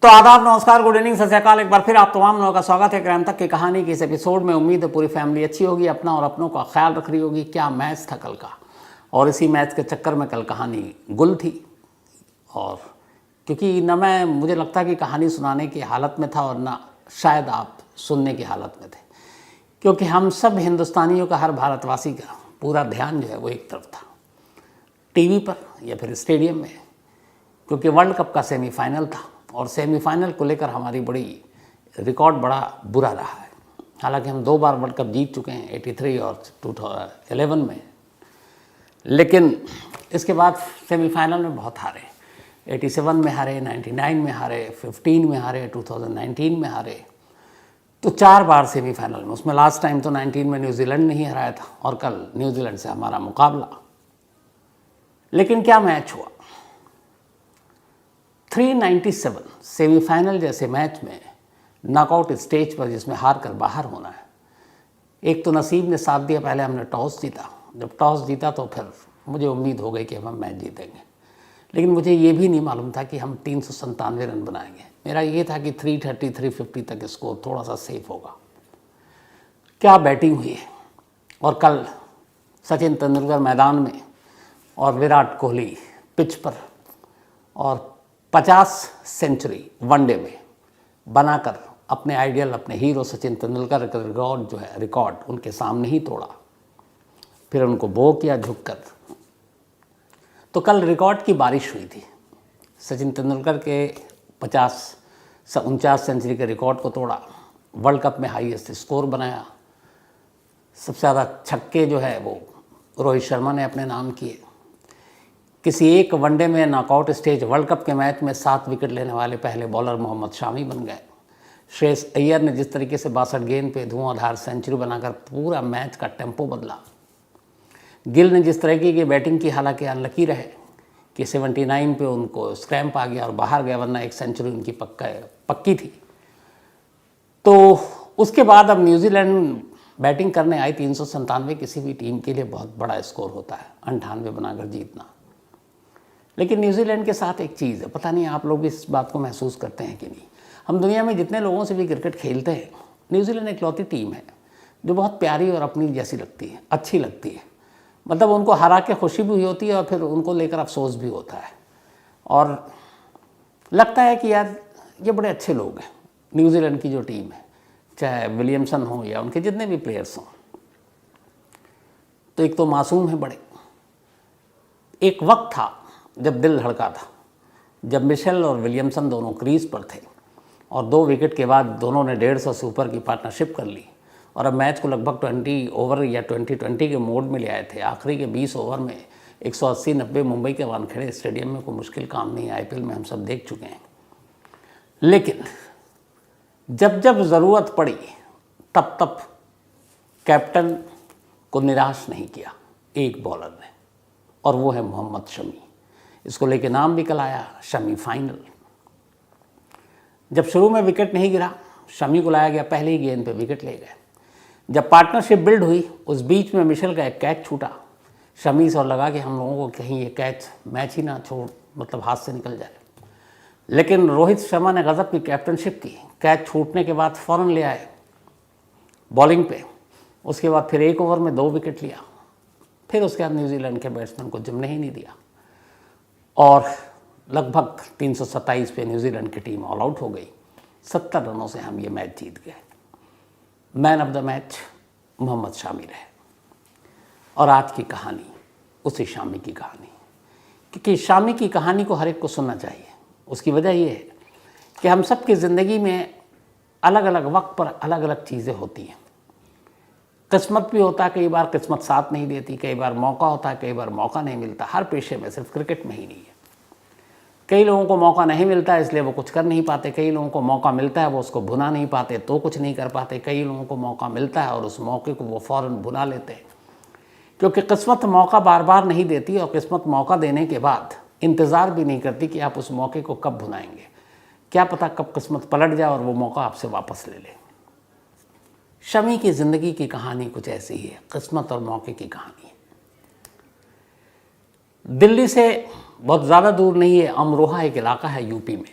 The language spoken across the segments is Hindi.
तो आदाब, नमस्कार, गुड इवनिंग, सत श्री अकाल। एक बार फिर आप तमाम लोगों का स्वागत है क्राइम तक की कहानी की इस एपिसोड में। उम्मीद है पूरी फैमिली अच्छी होगी, अपना और अपनों का ख्याल रख रही होगी। क्या मैच था कल का, और इसी मैच के चक्कर में कल कहानी गुल थी। और क्योंकि न मैं मुझे लगता कि कहानी सुनाने की हालत में था और ना शायद आप सुनने की हालत में थे, क्योंकि हम सब हिंदुस्तानियों का, हर भारतवासी का पूरा ध्यान जो है वो एक तरफ था, टीवी पर या फिर स्टेडियम में, क्योंकि वर्ल्ड कप का सेमीफाइनल था। और सेमीफाइनल को लेकर हमारी रिकॉर्ड बड़ा बुरा रहा है। हालांकि हम 2 बार वर्ल्ड कप जीत चुके हैं, 83 और 2011 में, लेकिन इसके बाद सेमीफाइनल में बहुत हारे। 87 में हारे, 99 में हारे, 15 में हारे, 2019 में हारे। तो 4 बार सेमीफाइनल में, उसमें लास्ट टाइम तो 19 में न्यूजीलैंड नहीं हराया था, और कल न्यूजीलैंड से हमारा मुकाबला। लेकिन क्या मैच हुआ। 397 सेमीफाइनल जैसे मैच में, नॉकआउट स्टेज पर जिसमें हार कर बाहर होना है, एक तो नसीब ने साथ दिया। पहले हमने टॉस जीता, जब टॉस जीता तो फिर मुझे उम्मीद हो गई कि हम मैच जीतेंगे। लेकिन मुझे ये भी नहीं मालूम था कि हम 397 रन बनाएंगे। मेरा ये था कि 330 350 तक स्कोर थोड़ा सा सेफ होगा। क्या बैटिंग हुई है। और कल सचिन तेंदुलकर मैदान में और विराट कोहली पिच पर, और 50 सेंचुरी वनडे में बनाकर अपने आइडियल, अपने हीरो सचिन तेंदुलकर का रिकॉर्ड जो है, रिकॉर्ड उनके सामने ही तोड़ा। फिर उनको बो किया झुककर। तो कल रिकॉर्ड की बारिश हुई थी। सचिन तेंदुलकर के 49 सेंचुरी के रिकॉर्ड को तोड़ा, वर्ल्ड कप में हाईएस्ट स्कोर बनाया। सबसे ज़्यादा छक्के जो है वो रोहित शर्मा ने अपने नाम किए। किसी एक वनडे में नॉकआउट स्टेज वर्ल्ड कप के मैच में 7 विकेट लेने वाले पहले बॉलर मोहम्मद शामी बन गए। श्रेयस अय्यर ने जिस तरीके से 62 गेंद पे धुआंधार सेंचुरी बनाकर पूरा मैच का टेम्पो बदला। गिल ने जिस तरीके की बैटिंग की, हालांकि अनलकी रहे कि 79 पे उनको स्क्रैम्प आ गया और बाहर गया, वरना एक सेंचुरी उनकी पक्की थी। तो उसके बाद अब न्यूजीलैंड बैटिंग करने आई। 397 किसी भी टीम के लिए बहुत बड़ा स्कोर होता है, 98 बनाकर जीतना। लेकिन न्यूजीलैंड के साथ एक चीज़ है, पता नहीं आप लोग भी इस बात को महसूस करते हैं कि नहीं। हम दुनिया में जितने लोगों से भी क्रिकेट खेलते हैं, न्यूजीलैंड इकलौती टीम है जो बहुत प्यारी और अपनी जैसी लगती है, अच्छी लगती है। मतलब उनको हरा के खुशी भी हुई होती है और फिर उनको लेकर अफसोस भी होता है। और लगता है कि यार ये बड़े अच्छे लोग हैं। न्यूजीलैंड की जो टीम है, चाहे विलियमसन हो या उनके जितने भी प्लेयर्स हों, तो एक तो मासूम है बड़े। एक वक्त था जब दिल धड़का था, जब मिशेल और विलियमसन दोनों क्रीज पर थे और 2 विकेट के बाद दोनों ने 150 से ऊपर की पार्टनरशिप कर ली और अब मैच को लगभग 20 ओवर या 20-20 के मोड में ले आए थे। आखिरी के 20 ओवर में 180-90 मुंबई के वानखेड़े स्टेडियम में कोई मुश्किल काम नहीं है। आईपीएल में हम सब देख चुके हैं। लेकिन जब जब ज़रूरत पड़ी तब तब कैप्टन को निराश नहीं किया एक बॉलर ने, और वो है मोहम्मद शमी। इसको लेके नाम भी कल आया, शमी फाइनल। जब शुरू में विकेट नहीं गिरा, शमी को लाया गया, पहले ही गेंद पे विकेट ले गए। जब पार्टनरशिप बिल्ड हुई, उस बीच में मिशेल का एक कैच छूटा शमी से, और लगा कि हम लोगों को कहीं ये कैच मैच ही ना छोड़, मतलब हाथ से निकल जाए। लेकिन रोहित शर्मा ने गजब की कैप्टनशिप की। कैच छूटने के बाद फ़ौरन ले आए बॉलिंग पे। उसके बाद फिर 1 ओवर में 2 विकेट लिया। फिर उसके बाद न्यूजीलैंड के बैट्समैन को जमने ही नहीं दिया और लगभग 327 पे न्यूजीलैंड की टीम ऑल आउट हो गई। 70 रनों से हम ये मैच जीत गए। Man of the match Mohammed Shami रहे। और आज की कहानी उसी शामी की कहानी, क्योंकि शामी की कहानी को हर एक को सुनना चाहिए। उसकी वजह ये है कि हम सब की ज़िंदगी में अलग अलग वक्त पर अलग अलग चीज़ें होती हैं। किस्मत भी होता है, कई बार किस्मत साथ नहीं देती, कई बार मौका होता है, कई बार मौका नहीं मिलता। हर पेशे में, सिर्फ क्रिकेट में ही नहीं है। कई लोगों को मौका नहीं मिलता है इसलिए वो कुछ कर नहीं पाते। कई लोगों को मौका मिलता है, वो उसको भुना नहीं पाते तो कुछ नहीं कर पाते। कई लोगों को मौका मिलता है और उस मौके को वो फ़ौरन भुना लेते हैं, क्योंकि किस्मत मौका बार बार नहीं देती, और किस्मत मौका देने के बाद इंतज़ार भी नहीं करती कि आप उस मौके को कब भुनाएंगे। क्या पता कब किस्मत पलट जाए और वो मौका आपसे वापस ले ले। शमी की ज़िंदगी की कहानी कुछ ऐसी ही है, किस्मत और मौके की कहानी है। दिल्ली से बहुत ज़्यादा दूर नहीं है, अमरोहा एक इलाका है यूपी में।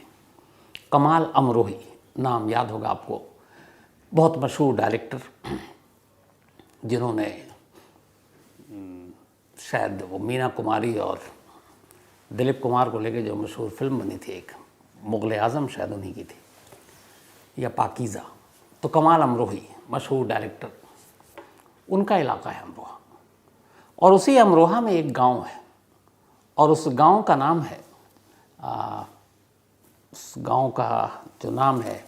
कमाल अमरोही नाम याद होगा आपको, बहुत मशहूर डायरेक्टर जिन्होंने शायद वो मीना कुमारी और दिलीप कुमार को लेके जो मशहूर फिल्म बनी थी, एक मुग़ल आज़म शायद उन्हीं की थी, या पाकीज़ा। तो कमाल अमरोही मशहूर डायरेक्टर, उनका इलाका है अमरोहा। और उसी अमरोहा में एक गांव है और उस गांव का नाम है उस गांव का जो नाम है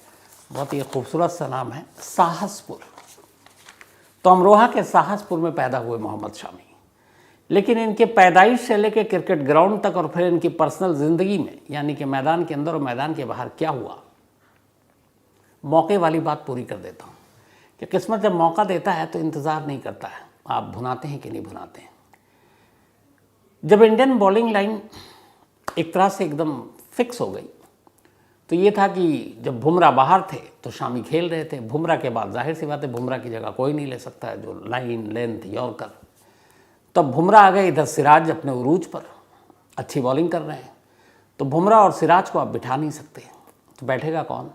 बहुत ही खूबसूरत सा नाम है साहसपुर। तो अमरोहा के साहसपुर में पैदा हुए मोहम्मद शामी, लेकिन इनके पैदाइश से लेकर क्रिकेट ग्राउंड तक और फिर इनकी पर्सनल ज़िंदगी में, यानी कि मैदान के अंदर और मैदान के बाहर क्या हुआ, मौके वाली बात पूरी कर देता हूँ कि किस्मत जब मौका देता है तो इंतज़ार नहीं करता है आप भुनाते हैं कि नहीं भुनाते हैं। जब इंडियन बॉलिंग लाइन एक तरह से एकदम फिक्स हो गई तो ये था कि जब बुमराह बाहर थे तो शामी खेल रहे थे। बुमराह के बाद जाहिर सी बात है बुमराह की जगह कोई नहीं ले सकता है, जो लाइन लेंथ यॉर्कर। तब बुमराह आ गए, इधर सिराज अपने उरूज पर अच्छी बॉलिंग कर रहे हैं, तो बुमराह और सिराज को आप बिठा नहीं सकते, तो बैठेगा कौन?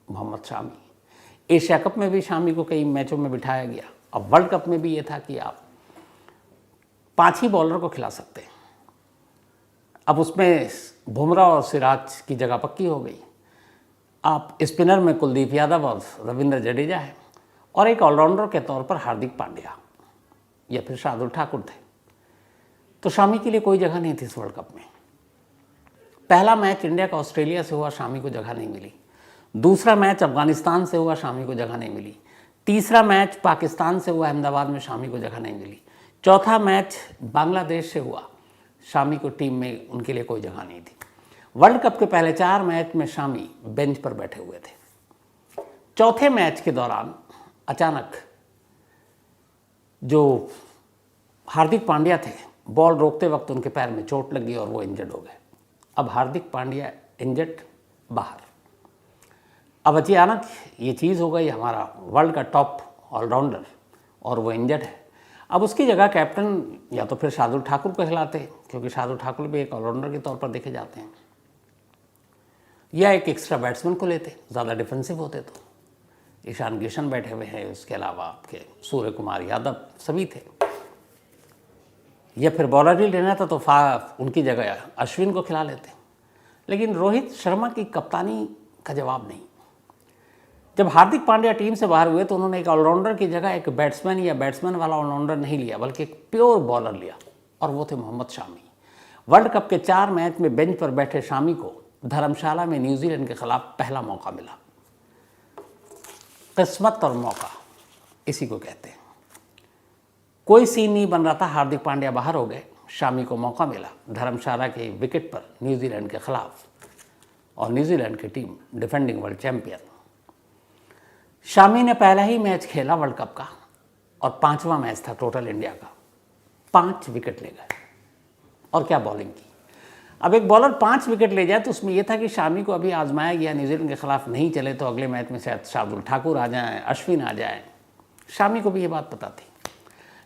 मोहम्मद शामी। एशिया कप में भी शामी को कई मैचों में बिठाया गया, अब वर्ल्ड कप में भी ये था कि आप 5 ही बॉलर को खिला सकते हैं। अब उसमें बुमराह और सिराज की जगह पक्की हो गई। आप स्पिनर में कुलदीप यादव और रविंद्र जडेजा है और एक ऑलराउंडर के तौर पर हार्दिक पांड्या या फिर शार्दुल ठाकुर थे। तो शामी के लिए कोई जगह नहीं थी इस वर्ल्ड कप में। पहला मैच इंडिया का ऑस्ट्रेलिया से हुआ, शामी को जगह नहीं मिली। दूसरा मैच अफगानिस्तान से हुआ, शामी को जगह नहीं मिली। तीसरा मैच पाकिस्तान से हुआ अहमदाबाद में, शामी को जगह नहीं मिली। चौथा मैच बांग्लादेश से हुआ, शामी को टीम में उनके लिए कोई जगह नहीं थी। वर्ल्ड कप के पहले 4 मैच में शामी बेंच पर बैठे हुए थे। चौथे मैच के दौरान अचानक जो हार्दिक पांड्या थे, बॉल रोकते वक्त उनके पैर में चोट लगी और वो इंजर्ड हो गए। अब हार्दिक पांड्या इंजर्ड, बाहर। अब अचानक ये चीज़ हो गई, हमारा वर्ल्ड का टॉप ऑलराउंडर और वो इंजर्ड है। अब उसकी जगह कैप्टन या तो फिर शार्दुल ठाकुर को खिलाते, क्योंकि शार्दुल ठाकुर भी एक ऑलराउंडर के तौर पर देखे जाते हैं, या एक एक्स्ट्रा बैट्समैन को लेते, ज़्यादा डिफेंसिव होते। तो ईशान किशन बैठे हुए हैं, उसके अलावा आपके सूर्य कुमार यादव सभी थे। या फिर बॉलर ही लेना था तो उनकी जगह अश्विन को खिला लेते। लेकिन रोहित शर्मा की कप्तानी का जवाब नहीं। जब हार्दिक पांड्या टीम से बाहर हुए तो उन्होंने एक ऑलराउंडर की जगह एक बैट्समैन या बैट्समैन वाला ऑलराउंडर नहीं लिया, बल्कि एक प्योर बॉलर लिया, और वो थे मोहम्मद शामी। वर्ल्ड कप के 4 मैच में बेंच पर बैठे शामी को धर्मशाला में न्यूजीलैंड के खिलाफ पहला मौका मिला। किस्मत और मौका इसी को कहते हैं। कोई सीन नहीं बन रहा था, हार्दिक पांड्या बाहर हो गए, शामी को मौका मिला धर्मशाला के विकेट पर न्यूजीलैंड के खिलाफ, और न्यूजीलैंड की team defending world champion. Shami ने पहला ही मैच खेला वर्ल्ड कप का और 5वां मैच था टोटल इंडिया का, 5 विकेट ले गए। और क्या बॉलिंग की। अब एक बॉलर 5 विकेट ले जाए तो उसमें यह था कि शामी को अभी आजमाया गया, न्यूजीलैंड के खिलाफ नहीं चले तो अगले मैच में शायद शार्दुल ठाकुर आ जाएं, अश्विन आ जाएं। शामी को भी ये बात पता थी,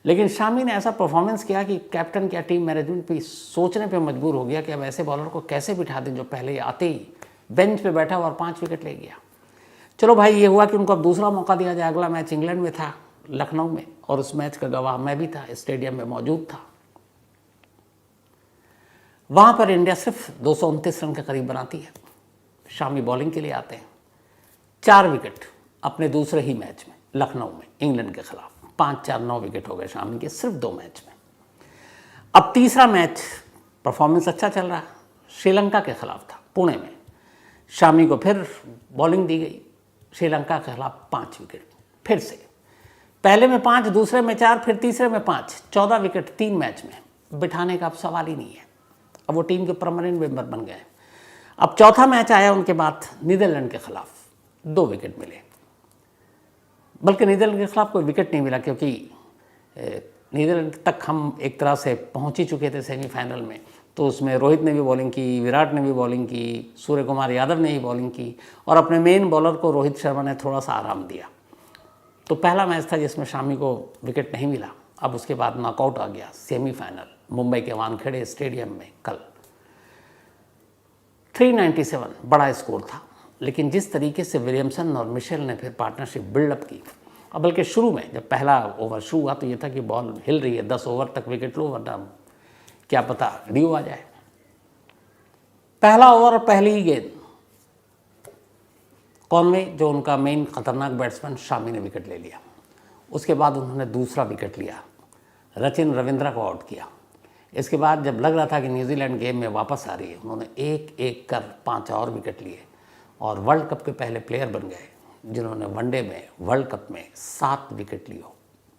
लेकिन शामी ने ऐसा परफॉर्मेंस किया कि कैप्टन क्या टीम मैनेजमेंट भी सोचने पे मजबूर हो गया कि अब ऐसे बॉलर को कैसे बिठा दें जो पहले आते ही बेंच पे बैठा और 5 विकेट ले गया। चलो भाई, ये हुआ कि उनको अब दूसरा मौका दिया जाए। अगला मैच इंग्लैंड में था, लखनऊ में, और उस मैच का गवाह मैं भी था, स्टेडियम में मौजूद था। वहाँ पर इंडिया सिर्फ 229 रन के करीब बनाती है। शामी बॉलिंग के लिए आते हैं, 4 विकेट अपने दूसरे ही मैच में लखनऊ में इंग्लैंड के खिलाफ, 5-4 9 विकेट हो गए शामी के सिर्फ 2 मैच में। अब तीसरा मैच परफॉर्मेंस अच्छा चल रहा, श्रीलंका के खिलाफ था पुणे में। शामी को फिर बॉलिंग दी गई, श्रीलंका के खिलाफ 5 विकेट, फिर से पहले में 5, दूसरे में 4, फिर तीसरे में 5, 14 विकेट 3 मैच में। बिठाने का अब सवाल ही नहीं है, अब वो टीम के परमानेंट मेंबर बन गए। अब चौथा मैच आया उनके बाद नीदरलैंड के खिलाफ, 2 विकेट मिले, बल्कि नीदरलैंड के खिलाफ कोई विकेट नहीं मिला, क्योंकि नीदरलैंड तक हम एक तरह से पहुंच ही चुके थे सेमीफाइनल में। तो उसमें रोहित ने भी बॉलिंग की, विराट ने भी बॉलिंग की, सूर्य कुमार यादव ने ही बॉलिंग की, और अपने मेन बॉलर को रोहित शर्मा ने थोड़ा सा आराम दिया। तो पहला मैच था जिसमें शामी को विकेट नहीं मिला। अब उसके बाद नॉकआउट आ गया, सेमीफाइनल मुंबई के वानखेड़े स्टेडियम में कल। 397 बड़ा स्कोर था, लेकिन जिस तरीके से विलियमसन और मिशेल ने फिर पार्टनरशिप बिल्डअप की, अब बल्कि शुरू में जब पहला ओवर शुरू हुआ तो ये था कि बॉल हिल रही है, 10 ओवर तक विकेट लो वरना क्या पता ड्यू आ जाए। पहला ओवर और पहली ही गेंद कॉनवे, जो उनका मेन खतरनाक बैट्समैन, शामी ने विकेट ले लिया। उसके बाद उन्होंने दूसरा विकेट लिया, रचिन रविंद्रा को आउट किया। इसके बाद जब लग रहा था कि न्यूजीलैंड गेम में वापस आ रही है, उन्होंने एक एक कर 5 और विकेट लिए और वर्ल्ड कप के पहले प्लेयर बन गए जिन्होंने वनडे में वर्ल्ड कप में 7 विकेट लिए हो,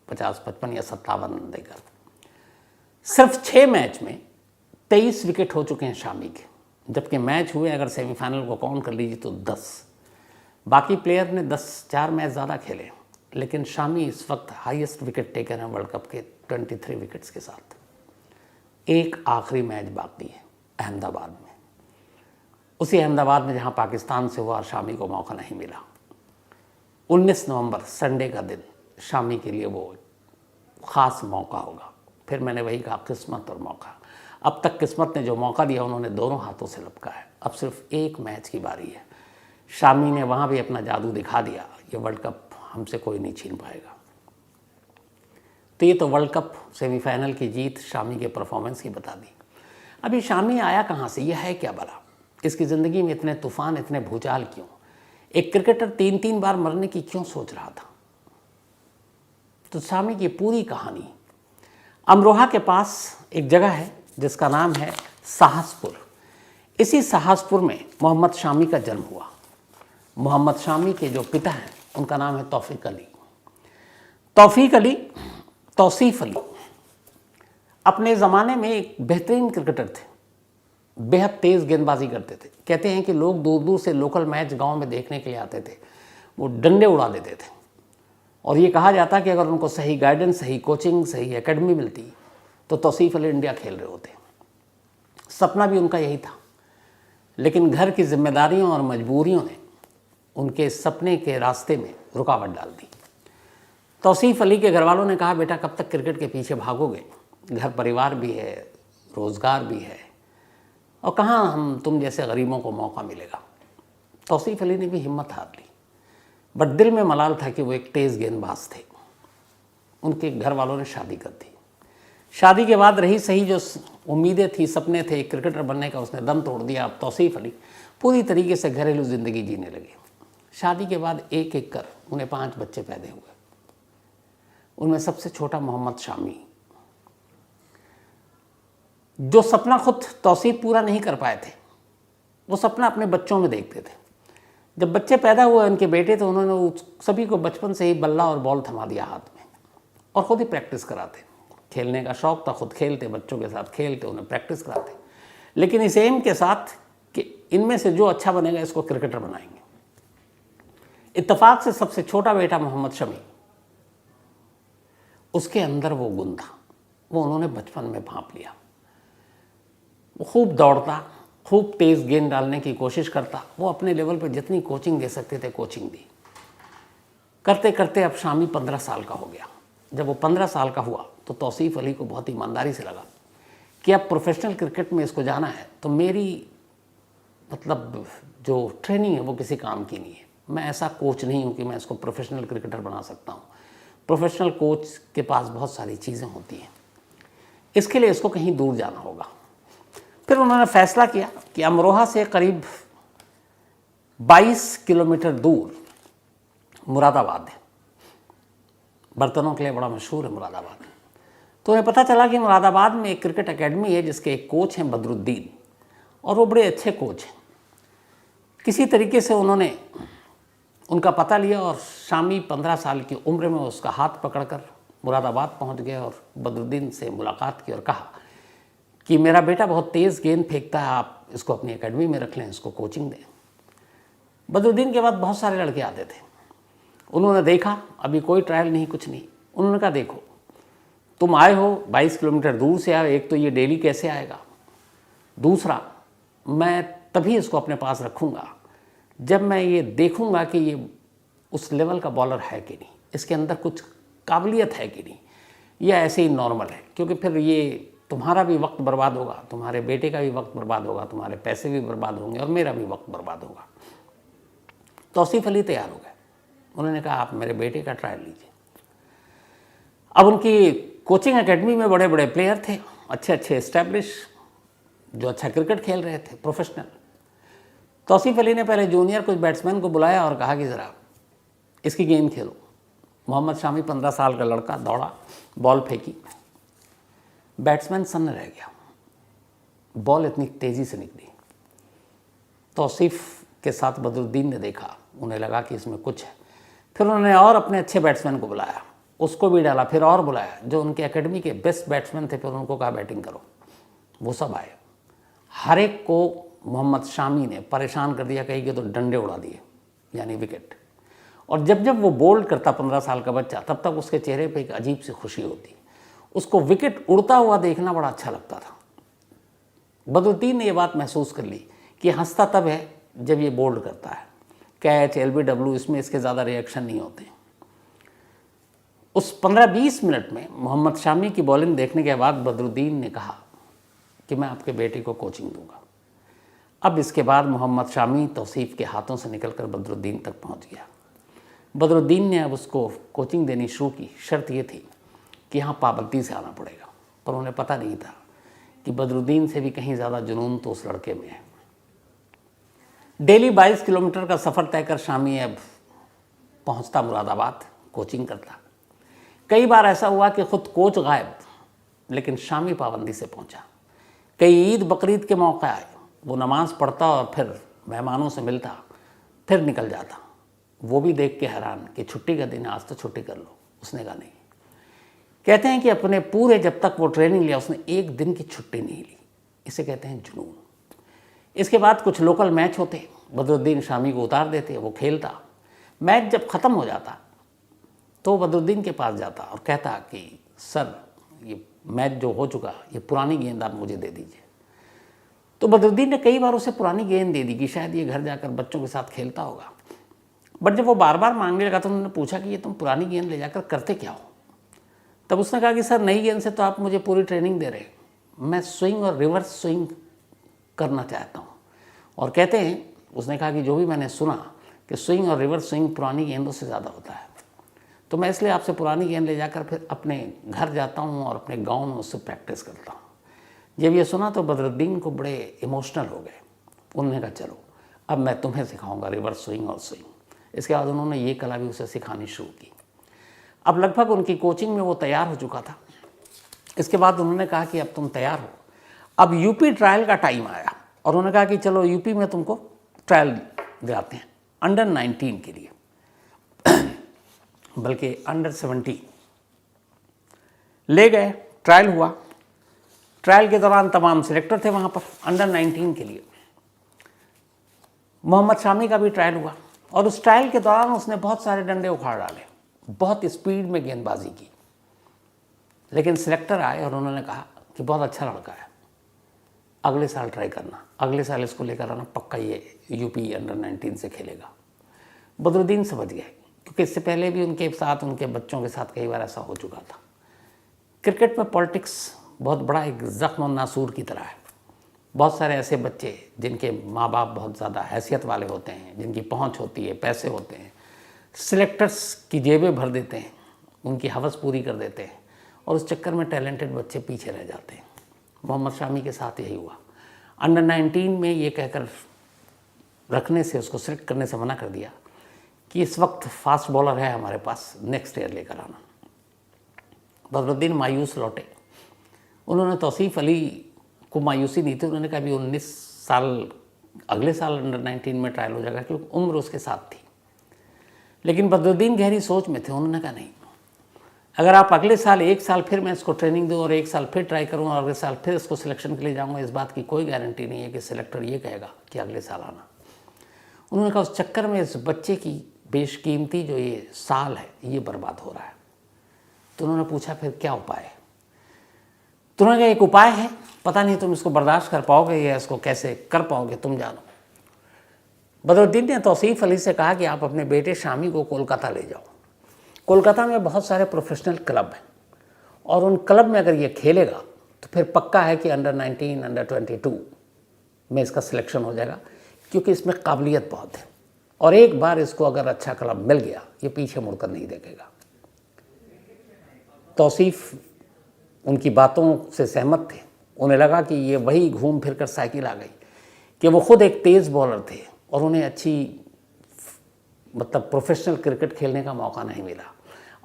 50, 55 या 57 रन देकर। सिर्फ 6 मैच में 23 विकेट हो चुके हैं शामी के, जबकि मैच हुए अगर सेमीफाइनल को काउंट कर लीजिए तो 10। बाकी प्लेयर ने 4 मैच ज़्यादा खेले, लेकिन शामी इस वक्त हाईएस्ट विकेट टेकर हैं वर्ल्ड कप के 23 विकेट्स के साथ। एक आखिरी मैच बाकी है अहमदाबाद में, उसी अहमदाबाद में जहां पाकिस्तान से हुआ और शामी को मौका नहीं मिला। 19 नवंबर संडे का दिन शामी के लिए वो ख़ास मौका होगा। फिर मैंने वही कहा, किस्मत और मौका। अब तक किस्मत ने जो मौका दिया उन्होंने दोनों हाथों से लपका है। अब सिर्फ एक मैच की बारी है। शामी ने वहाँ भी अपना जादू दिखा दिया। ये वर्ल्ड कप हमसे कोई नहीं छीन पाएगा। तो ये तो वर्ल्ड कप सेमीफाइनल की जीत शामी के परफॉर्मेंस की बता दी। अभी शामी आया कहाँ से, यह है क्या भला, इसकी ज़िंदगी में इतने तूफान, इतने भूचाल क्यों? एक क्रिकेटर 3-3 बार मरने की क्यों सोच रहा था? तो शामी की पूरी कहानी, अमरोहा के पास एक जगह है जिसका नाम है साहसपुर। इसी साहसपुर में मोहम्मद शामी का जन्म हुआ। मोहम्मद शामी के जो पिता हैं उनका नाम है तौसीफ़ अली। तौसीफ़ अली अपने ज़माने में एक बेहतरीन क्रिकेटर थे, बेहद तेज़ गेंदबाजी करते थे। कहते हैं कि लोग दूर दूर से लोकल मैच गांव में देखने के लिए आते थे, वो डंडे उड़ा देते थे। और ये कहा जाता कि अगर उनको सही गाइडेंस, सही कोचिंग, सही एकेडमी मिलती तो तौसीफ़ अली इंडिया खेल रहे होते। सपना भी उनका यही था, लेकिन घर की जिम्मेदारियों और मजबूरियों ने उनके सपने के रास्ते में रुकावट डाल दी। तौसीफ़ अली के घर वालों ने कहा, बेटा कब तक क्रिकेट के पीछे भागोगे, घर परिवार भी है, रोज़गार भी है, और कहाँ हम तुम जैसे गरीबों को मौका मिलेगा। तौसीफ़ अली ने भी हिम्मत हार ली, बट दिल में मलाल था कि वो एक तेज़ गेंदबाज थे। उनके घर वालों ने शादी कर दी। शादी के बाद रही सही जो उम्मीदें थी, सपने थे क्रिकेटर बनने का, उसने दम तोड़ दिया। अब तौसीफ़ अली पूरी तरीके से घरेलू ज़िंदगी जीने लगे। शादी के बाद एक एक कर उन्हें 5 बच्चे पैदा हुए। उनमें सबसे छोटा मोहम्मद शामी, जो सपना खुद तौसीफ़ पूरा नहीं कर पाए थे, वो सपना अपने बच्चों में देखते थे। जब बच्चे पैदा हुए, उनके बेटे, तो उन्होंने सभी को बचपन से ही बल्ला और बॉल थमा दिया हाथ में और ख़ुद ही प्रैक्टिस कराते। खेलने का शौक़ था, खुद खेलते, बच्चों के साथ खेलते, उन्हें प्रैक्टिस कराते, लेकिन इस एम के साथ कि इनमें से जो अच्छा बनेगा इसको क्रिकेटर बनाएंगे। इत्तेफाक से सबसे छोटा बेटा मोहम्मद शमी, उसके अंदर वो गुण था, वो उन्होंने बचपन में भांप लिया। वो खूब दौड़ता, खूब तेज़ गेंद डालने की कोशिश करता। वो अपने लेवल पे जितनी कोचिंग दे सकते थे कोचिंग दी। करते करते अब शामी 15 साल का हो गया। जब वो 15 साल का हुआ तो तौसीफ़ अली को बहुत ईमानदारी से लगा कि अब प्रोफेशनल क्रिकेट में इसको जाना है तो मेरी जो ट्रेनिंग है वो किसी काम की नहीं है। मैं ऐसा कोच नहीं हूँ कि मैं इसको प्रोफेशनल क्रिकेटर बना सकता हूँ। प्रोफेशनल कोच के पास बहुत सारी चीज़ें होती हैं, इसके लिए इसको कहीं दूर जाना होगा। फिर उन्होंने फैसला किया कि अमरोहा से करीब 22 किलोमीटर दूर मुरादाबाद है, बर्तनों के लिए बड़ा मशहूर है मुरादाबाद। तो उन्हें पता चला कि मुरादाबाद में एक क्रिकेट एकेडमी है जिसके एक कोच हैं बदरुद्दीन, और वो बड़े अच्छे कोच हैं। किसी तरीके से उन्होंने उनका पता लिया और शामी 15 साल की उम्र में उसका हाथ पकड़कर मुरादाबाद पहुंच गए और बदरुद्दीन से मुलाकात की और कहा कि मेरा बेटा बहुत तेज़ गेंद फेंकता है, आप इसको अपनी एकेडमी में रख लें, इसको कोचिंग दें। बदरुद्दीन के बाद बहुत सारे लड़के आते थे। उन्होंने देखा अभी कोई ट्रायल नहीं, कुछ नहीं। उन्होंने कहा देखो तुम आए हो 22 किलोमीटर दूर से आए, एक तो ये डेली कैसे आएगा, दूसरा मैं तभी इसको अपने पास रखूँगा जब मैं ये देखूँगा कि ये उस लेवल का बॉलर है कि नहीं, इसके अंदर कुछ काबिलियत है कि नहीं, या ऐसे ही नॉर्मल है। क्योंकि फिर ये तुम्हारा भी वक्त बर्बाद होगा, तुम्हारे बेटे का भी वक्त बर्बाद होगा, तुम्हारे पैसे भी बर्बाद होंगे और मेरा भी वक्त बर्बाद होगा। तौसीफ अली तैयार हो गए। उन्होंने कहा आप मेरे बेटे का ट्रायल लीजिए। अब उनकी कोचिंग एकेडमी में बड़े बड़े प्लेयर थे, अच्छे अच्छे एस्टैब्लिश, जो अच्छा क्रिकेट खेल रहे थे, प्रोफेशनल। तौसीफ अली ने पहले जूनियर कुछ बैट्समैन को बुलाया और कहा कि ज़रा इसकी गेंद खेलो। मोहम्मद शामी 15 साल का लड़का दौड़ा, बॉल फेंकी, बैट्समैन सन्न रह गया, बॉल इतनी तेज़ी से निकली। तौसीफ के साथ बदरुद्दीन ने देखा, उन्हें लगा कि इसमें कुछ है। फिर उन्होंने और अपने अच्छे बैट्समैन को बुलाया, उसको भी डाला, फिर और बुलाया जो उनके एकेडमी के बेस्ट बैट्समैन थे, फिर उनको कहा बैटिंग करो। वो सब आए, हर एक को मोहम्मद शामी ने परेशान कर दिया, कहीं के तो डंडे उड़ा दिए, यानी विकेट। और जब जब वो बोल्ड करता 15 साल का बच्चा, तब तक उसके चेहरे पे एक अजीब सी खुशी होती। उसको विकेट उड़ता हुआ देखना बड़ा अच्छा लगता था। बदरुद्दीन ने ये बात महसूस कर ली कि हंसता तब है जब ये बोल्ड करता है, कैच, LBW, इसमें इसके ज़्यादा रिएक्शन नहीं होते। उस 15-20 मिनट में मोहम्मद शामी की बॉलिंग देखने के बाद बदरुद्दीन ने कहा कि मैं आपके बेटे को कोचिंग दूंगा। अब इसके बाद मोहम्मद शामी तौसीफ के हाथों से निकलकर बदरुद्दीन तक पहुंच गया। बदरुद्दीन ने अब उसको कोचिंग देनी शुरू की। शर्त ये थी कि यहाँ पाबंदी से आना पड़ेगा, पर उन्हें पता नहीं था कि बदरुद्दीन से भी कहीं ज़्यादा जुनून तो उस लड़के में है। डेली 22 किलोमीटर का सफ़र तय कर शामी अब पहुँचता मुरादाबाद, कोचिंग करता। कई बार ऐसा हुआ कि ख़ुद कोच गायब, लेकिन शामी पाबंदी से पहुँचा। कई ईद बकरीद के मौके आए, वो नमाज़ पढ़ता और फिर मेहमानों से मिलता, फिर निकल जाता। वो भी देख के हैरान कि छुट्टी का दिन है, आज तो छुट्टी कर लो। उसने कहा नहीं। कहते हैं कि अपने पूरे जब तक वो ट्रेनिंग लिया उसने एक दिन की छुट्टी नहीं ली। इसे कहते हैं जुनून। इसके बाद कुछ लोकल मैच होते, बदरुद्दीन शामी को उतार देते, वो खेलता। मैच जब ख़त्म हो जाता तो बदरुद्दीन के पास जाता और कहता कि सर ये मैच जो हो चुका, ये पुरानी गेंद आप मुझे दे दीजिए। तो बदरुद्दीन ने कई बार उसे पुरानी गेंद दे दी कि शायद ये घर जाकर बच्चों के साथ खेलता होगा। बट जब वो बार बार मांगने लगा तो उन्होंने पूछा कि ये तुम पुरानी गेंद ले जाकर करते क्या हो। तब उसने कहा कि सर नई गेंद से तो आप मुझे पूरी ट्रेनिंग दे रहे, मैं स्विंग और रिवर्स स्विंग करना चाहता हूँ। और कहते हैं, उसने कहा कि जो भी मैंने सुना कि स्विंग और रिवर्स स्विंग पुरानी गेंदों से ज़्यादा होता है, तो मैं इसलिए आपसे पुरानी गेंद ले जाकर फिर अपने घर जाता हूँ और अपने गांव में उससे प्रैक्टिस करता हूँ। जब ये सुना तो बदरुद्दीन को बड़े इमोशनल हो गए। उन्होंने कहा चलो अब मैं तुम्हें सिखाऊंगा रिवर्स स्विंग और स्विंग। इसके बाद उन्होंने ये कला भी उसे सिखानी शुरू की। अब लगभग उनकी कोचिंग में वो तैयार हो चुका था। इसके बाद उन्होंने कहा कि अब तुम तैयार हो, अब यूपी ट्रायल का टाइम आया। और उन्होंने कहा कि चलो यूपी में तुमको ट्रायल दिलाते हैं अंडर 19 के लिए, बल्कि अंडर 17। ले गए, ट्रायल हुआ। ट्रायल के दौरान तमाम सिलेक्टर थे वहाँ पर अंडर 19 के लिए। मोहम्मद शामी का भी ट्रायल हुआ और उस ट्रायल के दौरान उसने बहुत सारे डंडे उखाड़ डाले, बहुत स्पीड में गेंदबाजी की। लेकिन सिलेक्टर आए और उन्होंने कहा कि बहुत अच्छा लड़का है, अगले साल ट्राई करना, अगले साल इसको लेकर आना, पक्का ये यूपी अंडर 19 से खेलेगा। बदरुद्दीन समझ गए, क्योंकि इससे पहले भी उनके साथ, उनके बच्चों के साथ कई बार ऐसा हो चुका था। क्रिकेट में पॉलिटिक्स बहुत बड़ा एक ज़ख्म और नासूर की तरह है। बहुत सारे ऐसे बच्चे जिनके माँ बाप बहुत ज़्यादा हैसियत वाले होते हैं, जिनकी पहुँच होती है, पैसे होते हैं, सिलेक्टर्स की जेबें भर देते हैं, उनकी हवस पूरी कर देते हैं और उस चक्कर में टैलेंटेड बच्चे पीछे रह जाते हैं। मोहम्मद शामी के साथ यही हुआ। अंडर 19 में ये कहकर रखने से, उसको सिलेक्ट करने से मना कर दिया कि इस वक्त फास्ट बॉलर है हमारे पास, नेक्स्ट ईयर लेकर आना। बदरुद्दीन मायूस लौटे। उन्होंने तौसीफ अली को मायूसी नहीं थी, उन्होंने कहा भी 19 साल, अगले साल अंडर 19 में ट्रायल हो जाएगा, क्योंकि उम्र उसके साथ थी। लेकिन बदरुद्दीन गहरी सोच में थे। उन्होंने कहा नहीं, अगर आप अगले साल, एक साल फिर मैं इसको ट्रेनिंग दूँ और एक साल फिर ट्राई करूँ और अगले साल फिर इसको सिलेक्शन के लिए जाऊँगा, इस बात की कोई गारंटी नहीं है कि सिलेक्टर ये कहेगा कि अगले साल आना। उन्होंने कहा उस चक्कर में इस बच्चे की बेशकीमती जो ये साल है ये बर्बाद हो रहा है। तो उन्होंने पूछा फिर क्या उपाय है। तो उन्होंने कहा एक उपाय है, पता नहीं तुम इसको बर्दाश्त कर पाओगे या इसको कैसे कर पाओगे, तुम जानो। बदरुद्दीन ने तौसीफ अली से कहा कि आप अपने बेटे शामी को कोलकाता ले जाओ। कोलकाता में बहुत सारे प्रोफेशनल क्लब हैं और उन क्लब में अगर ये खेलेगा तो फिर पक्का है कि अंडर 19, अंडर 22 में इसका सिलेक्शन हो जाएगा, क्योंकि इसमें काबिलियत बहुत है। और एक बार इसको अगर अच्छा क्लब मिल गया, ये पीछे मुड़कर नहीं देखेगा। तौसीफ उनकी बातों से सहमत थे। उन्हें लगा कि ये वही घूम फिर कर साइकिल आ गई कि वो खुद एक तेज़ बॉलर थे और उन्हें अच्छी प्रोफेशनल क्रिकेट खेलने का मौका नहीं मिला।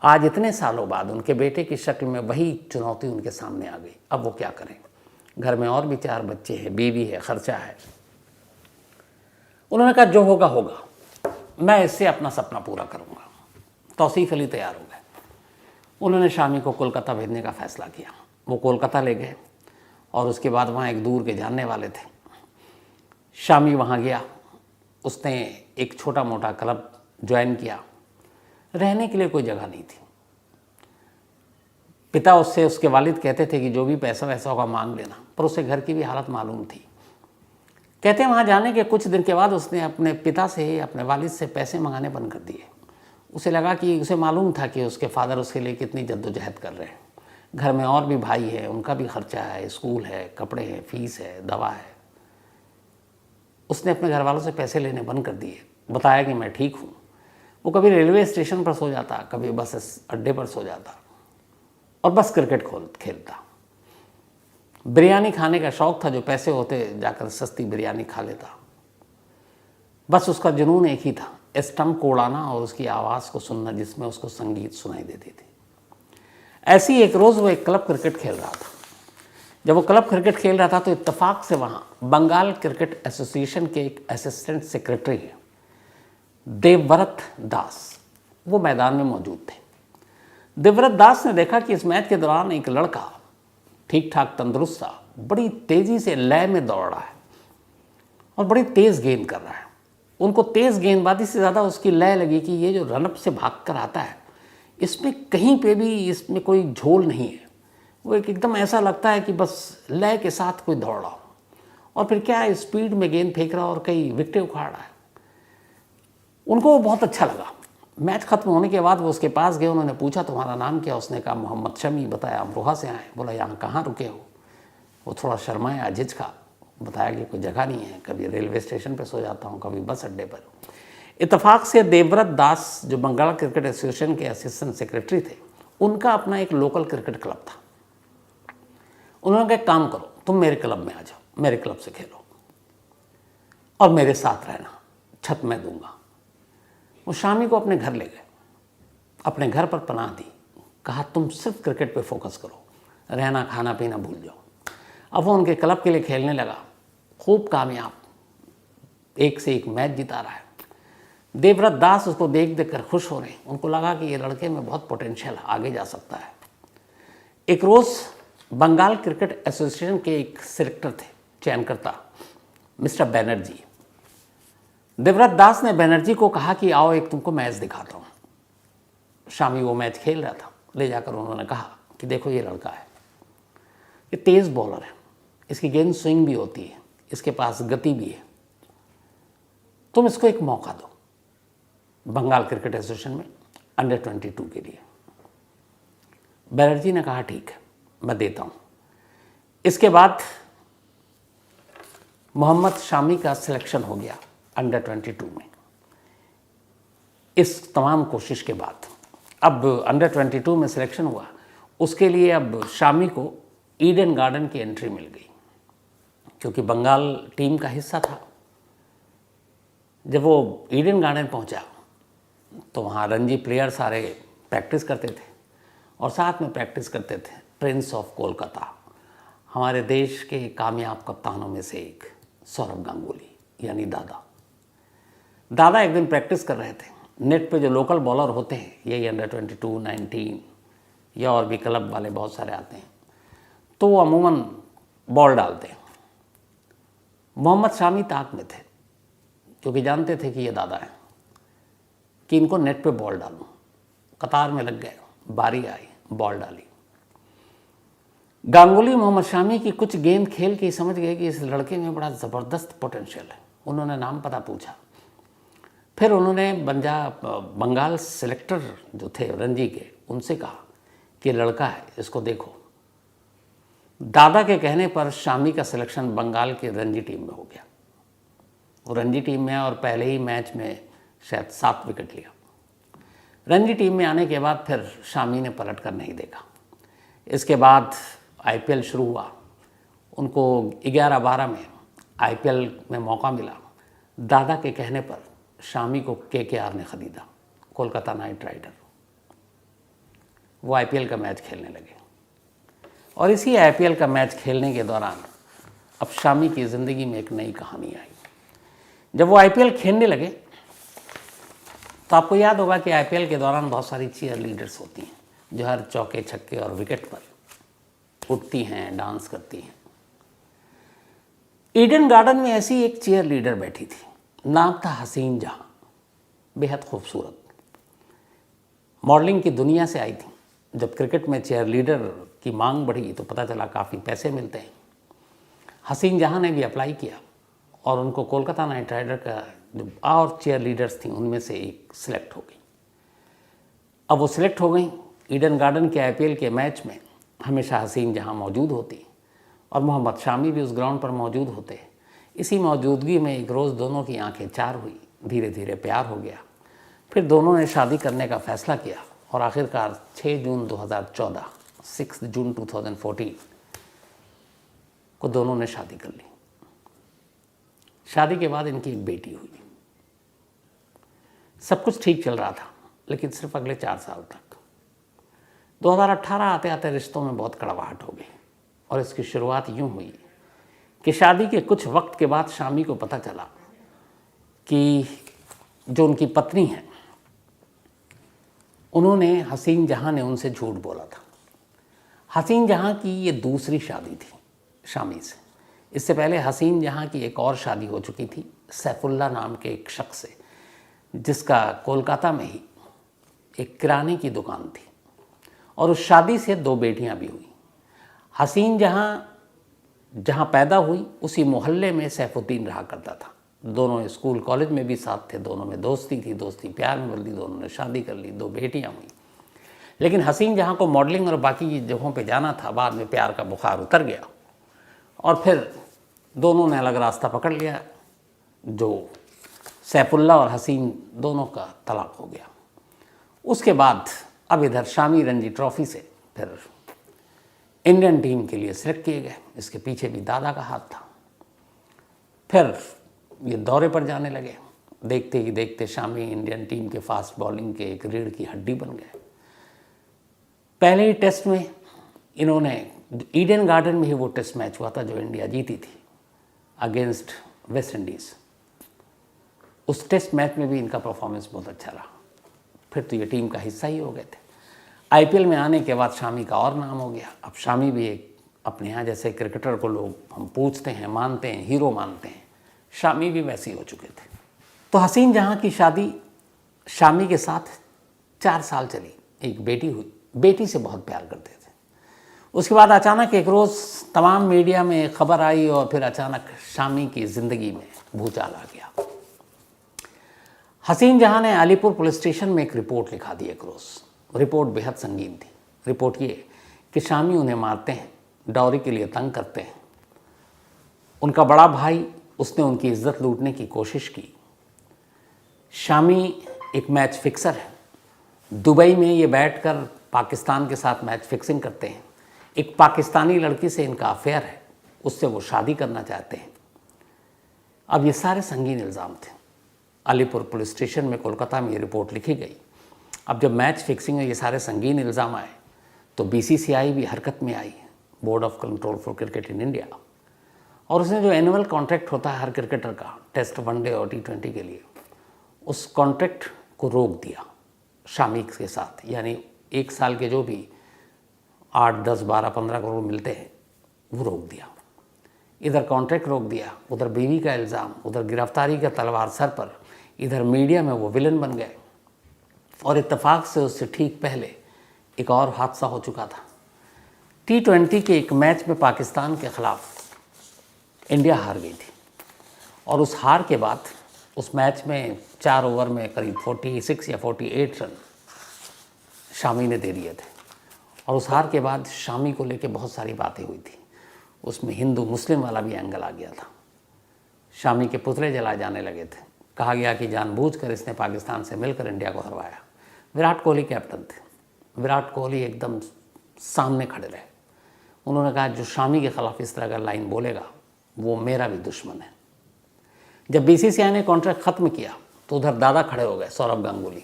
आज इतने सालों बाद उनके बेटे की शक्ल में वही चुनौती उनके सामने आ गई। अब वो क्या करें? घर में और भी 4 बच्चे हैं, बीवी है, खर्चा है। उन्होंने कहा जो होगा होगा, मैं इससे अपना सपना पूरा करूँगा। तौसीफ अली तैयार हो गए। उन्होंने शामी को कोलकाता भेजने का फ़ैसला किया। वो कोलकाता ले गए और उसके बाद वहाँ एक दूर के जानने वाले थे। शामी वहाँ गया, उसने एक छोटा मोटा क्लब ज्वाइन किया। रहने के लिए कोई जगह नहीं थी। पिता उससे, उसके वालिद कहते थे कि जो भी पैसा वैसा होगा मांग लेना, पर उसे घर की भी हालत मालूम थी। कहते हैं वहाँ जाने के कुछ दिन के बाद उसने अपने पिता से, अपने वालिद से पैसे मंगाने बंद कर दिए। उसे लगा कि उसे मालूम था कि उसके फादर उसके लिए कितनी जद्दोजहद कर रहे हैं। घर में और भी भाई है, उनका भी खर्चा है, स्कूल है, कपड़े हैं, फीस है, दवा है। उसने अपने घर वालों से पैसे लेने बंद कर दिए। बताया कि मैं ठीक हूँ। वो कभी रेलवे स्टेशन पर सो जाता, कभी बस अड्डे पर सो जाता और बस क्रिकेट खेलता। बिरयानी खाने का शौक़ था, जो पैसे होते जाकर सस्ती बिरयानी खा लेता। बस उसका जुनून एक ही था, स्टंप को उड़ाना और उसकी आवाज़ को सुनना जिसमें उसको संगीत सुनाई देती थी। ऐसी एक रोज़ वो एक क्लब क्रिकेट खेल रहा था। जब वो क्लब क्रिकेट खेल रहा था तो इत्तेफाक से वहाँ बंगाल क्रिकेट एसोसिएशन के एक असिस्टेंट सेक्रेटरी हैं, देवव्रत दास, वो मैदान में मौजूद थे। देवव्रत दास ने देखा कि इस मैच के दौरान एक लड़का ठीक ठाक तंदुरुस्त सा बड़ी तेज़ी से लय में दौड़ रहा है और बड़ी तेज़ गेंद कर रहा है। उनको तेज़ गेंदबाजी से ज़्यादा उसकी लय लगी कि ये जो रनअप से भाग कर आता है, इसमें कहीं पे भी इसमें कोई झोल नहीं है। वो एकदम ऐसा लगता है कि बस लय के साथ कोई दौड़ रहा हो और फिर क्या स्पीड में गेंद फेंक रहा और कई विकेटें उखाड़ रहा है। उनको वो बहुत अच्छा लगा। मैच ख़त्म होने के बाद वो उसके पास गए। उन्होंने पूछा तुम्हारा नाम क्या? उसने कहा मोहम्मद शमी। बताया अमरोहा से आए। बोला यहाँ कहाँ रुके हो? वो थोड़ा शर्माया, झिझका। बताया कि कोई जगह नहीं है, कभी रेलवे स्टेशन पर सो जाता हूँ, कभी बस अड्डे पर। इत्तेफाक से देवव्रत दास जो बंगाल क्रिकेट एसोसिएशन के असिस्टेंट सेक्रेटरी थे, उनका अपना एक लोकल क्रिकेट क्लब था। उन्होंने कहा काम करो, तुम मेरे क्लब में आ जाओ, मेरे क्लब से खेलो और मेरे साथ रहना, छत मैं दूंगा। वो शामी को अपने घर ले गए, अपने घर पर पनाह दी। कहा तुम सिर्फ क्रिकेट पे फोकस करो, रहना खाना पीना भूल जाओ। अब वो उनके क्लब के लिए खेलने लगा, खूब कामयाब, एक से एक मैच जिता रहा है। देवव्रत दास उसको देख देख कर खुश हो रहे हैं। उनको लगा कि ये लड़के में बहुत पोटेंशियल है, आगे जा सकता है। एक रोज़ बंगाल क्रिकेट एसोसिएशन के एक सिलेक्टर थे, चयनकर्ता, मिस्टर बैनर्जी। देवव्रत दास ने बैनर्जी को कहा कि आओ एक तुमको मैच दिखाता हूँ। शामी वो मैच खेल रहा था। ले जाकर उन्होंने कहा कि देखो ये लड़का है, ये तेज़ बॉलर है, इसकी गेंद स्विंग भी होती है, इसके पास गति भी है, तुम इसको एक मौका दो बंगाल क्रिकेट एसोसिएशन में अंडर 22 के लिए। बैनर्जी ने कहा ठीक है, मैं देता हूँ। इसके बाद मोहम्मद शामी का सिलेक्शन हो गया अंडर 22 में। इस तमाम कोशिश के बाद अब अंडर 22 में सिलेक्शन हुआ। उसके लिए अब शामी को ईडन गार्डन की एंट्री मिल गई, क्योंकि बंगाल टीम का हिस्सा था। जब वो ईडन गार्डन पहुंचा तो वहाँ रणजी प्लेयर सारे प्रैक्टिस करते थे और साथ में प्रैक्टिस करते थे प्रिंस ऑफ कोलकाता, हमारे देश के कामयाब कप्तानों में से एक सौरभ गांगुली यानी दादा एक दिन प्रैक्टिस कर रहे थे। नेट पे जो लोकल बॉलर होते हैं, यही अंडर 22, 19 या और भी क्लब वाले बहुत सारे आते हैं, तो वो अमूमन बॉल डालते हैं। मोहम्मद शामी ताक में थे, क्योंकि जानते थे कि ये दादा हैं, कि इनको नेट पे बॉल डालूं। कतार में लग गए, बारी आई, बॉल डाली। गांगुली मोहम्मद शामी की कुछ गेंद खेल के समझ गए कि इस लड़के में बड़ा ज़बरदस्त पोटेंशियल है। उन्होंने नाम पता पूछा। फिर उन्होंने बंगाल सेलेक्टर जो थे रणजी के, उनसे कहा कि ये लड़का है, इसको देखो। दादा के कहने पर शामी का सिलेक्शन बंगाल की रणजी टीम में हो गया। वो रणजी टीम में और पहले ही मैच में शायद 7 विकेट लिया। रणजी टीम में आने के बाद फिर शामी ने पलट कर नहीं देखा। इसके बाद आईपीएल शुरू हुआ, उनको 11-12 में आईपीएल में मौका मिला। दादा के कहने पर शामी को केकेआर ने ख़रीदा, कोलकाता नाइट राइडर। वो आईपीएल का मैच खेलने लगे और इसी आईपीएल का मैच खेलने के दौरान अब शामी की ज़िंदगी में एक नई कहानी आई। जब वो आईपीएल खेलने लगे तो आपको याद होगा कि आईपीएल के दौरान बहुत सारी चीयर लीडर्स होती हैं जो हर चौके छक्के और विकेट पर उठती हैं, डांस करती हैं। ईडन गार्डन में ऐसी एक चीयर लीडर बैठी थी, नाम था हसीन जहां, बेहद खूबसूरत, मॉडलिंग की दुनिया से आई थी। जब क्रिकेट में चेयर लीडर की मांग बढ़ी तो पता चला काफ़ी पैसे मिलते हैं। हसीन जहां ने भी अप्लाई किया और उनको कोलकाता नाइट राइडर का जो और चेयर लीडर्स थी उनमें से एक सिलेक्ट हो गई। अब वो सिलेक्ट हो गई। ईडन गार्डन के आईपीएल के मैच में हमेशा हसीन जहां मौजूद होती और मोहम्मद शामी भी उस ग्राउंड पर मौजूद होते। इसी मौजूदगी में एक रोज़ दोनों की आंखें चार हुई, धीरे धीरे प्यार हो गया। फिर दोनों ने शादी करने का फैसला किया और आखिरकार 6 जून 2014 6 जून 2014 को दोनों ने शादी कर ली। शादी के बाद इनकी एक बेटी हुई। सब कुछ ठीक चल रहा था, लेकिन सिर्फ अगले 4 साल तक। 2018 आते आते रिश्तों में बहुत कड़वाहट हो गई और इसकी शुरुआत यूं हुई कि शादी के कुछ वक्त के बाद शामी को पता चला कि जो उनकी पत्नी है, उन्होंने हसीन जहां ने उनसे झूठ बोला था। हसीन जहां की ये दूसरी शादी थी शामी से। इससे पहले हसीन जहां की एक और शादी हो चुकी थी सैफुल्ला नाम के एक शख्स से, जिसका कोलकाता में ही एक किराने की दुकान थी और उस शादी से 2 बेटियां भी हुई। हसीन जहां पैदा हुई उसी मोहल्ले में सैफुद्दीन रहा करता था। दोनों स्कूल कॉलेज में भी साथ थे, दोनों में दोस्ती थी, दोस्ती प्यार में बदली, दोनों ने शादी कर ली, 2 बेटियां हुई। लेकिन हसीन जहां को मॉडलिंग और बाकी जगहों पे जाना था, बाद में प्यार का बुखार उतर गया और फिर दोनों ने अलग रास्ता पकड़ लिया। जो सैफुल्ला और हसीन दोनों का तलाक हो गया। उसके बाद अब इधर शामी रणजी ट्रॉफी से फिर इंडियन टीम के लिए सिलेक्ट किए गए। इसके पीछे भी दादा का हाथ था। फिर ये दौरे पर जाने लगे। देखते ही देखते शामी इंडियन टीम के फास्ट बॉलिंग के एक रीढ़ की हड्डी बन गए। पहले ही टेस्ट में इन्होंने, ईडन गार्डन में ही वो टेस्ट मैच हुआ था जो इंडिया जीती थी अगेंस्ट वेस्ट इंडीज़। उस टेस्ट मैच में भी इनका परफॉर्मेंस बहुत अच्छा रहा। फिर तो ये टीम का हिस्सा ही हो गए थे। आईपीएल में आने के बाद शामी का और नाम हो गया। अब शामी भी एक अपने यहाँ जैसे क्रिकेटर को लोग हम पूछते हैं, मानते हैं, हीरो मानते हैं, शामी भी वैसे ही हो चुके थे। तो हसीन जहां की शादी शामी के साथ 4 साल चली। एक बेटी हुई, बेटी से बहुत प्यार करते थे। उसके बाद अचानक एक रोज़ तमाम मीडिया में खबर आई और फिर अचानक शामी की ज़िंदगी में भूचाल आ गया। हसीन जहां ने अलीपुर पुलिस स्टेशन में एक रिपोर्ट लिखा दी एक रोज़। रिपोर्ट बेहद संगीन थी। रिपोर्ट ये कि शामी उन्हें मारते हैं, डॉरी के लिए तंग करते हैं। उनका बड़ा भाई, उसने उनकी इज्जत लूटने की कोशिश की। शामी एक मैच फिक्सर है। दुबई में ये बैठकर पाकिस्तान के साथ मैच फिक्सिंग करते हैं। एक पाकिस्तानी लड़की से इनका अफेयर है, उससे वो शादी करना चाहते हैं। अब ये सारे संगीन इल्ज़ाम थे। अलीपुर पुलिस स्टेशन में कोलकाता में ये रिपोर्ट लिखी गई। अब जब मैच फिक्सिंग में ये सारे संगीन इल्ज़ाम आए तो बीसीसीआई भी हरकत में आई, board of control for cricket in India, और उसने जो एनुअल कॉन्ट्रैक्ट होता है हर क्रिकेटर का टेस्ट, वनडे और T20 के लिए, उस कॉन्ट्रैक्ट को रोक दिया शामी के साथ। यानी 1 साल के जो भी 8, 10, 12, 15 करोड़ मिलते हैं वो रोक दिया। इधर कॉन्ट्रैक्ट रोक दिया, उधर बीवी का इल्ज़ाम, उधर गिरफ्तारी का तलवार सर पर, इधर मीडिया में वो विलन बन गए। और इत्तेफाक से उससे ठीक पहले एक और हादसा हो चुका था। T20 के एक मैच में पाकिस्तान के ख़िलाफ़ इंडिया हार गई थी और उस हार के बाद उस मैच में 4 ओवर में करीब 46 या 48 रन शामी ने दे दिए थे। और उस हार के बाद शामी को लेके बहुत सारी बातें हुई थी। उसमें हिंदू मुस्लिम वाला भी एंगल आ गया था। शामी के पुतले जलाए जाने लगे थे, कहा गया कि जानबूझकर इसने पाकिस्तान से मिलकर इंडिया को हरवाया। विराट कोहली कैप्टन थे, विराट कोहली एकदम सामने खड़े रहे। उन्होंने कहा जो शामी के ख़िलाफ़ इस तरह का लाइन बोलेगा वो मेरा भी दुश्मन है। जब बीसीसीआई ने कॉन्ट्रैक्ट ख़त्म किया तो उधर दादा खड़े हो गए, सौरभ गांगुली।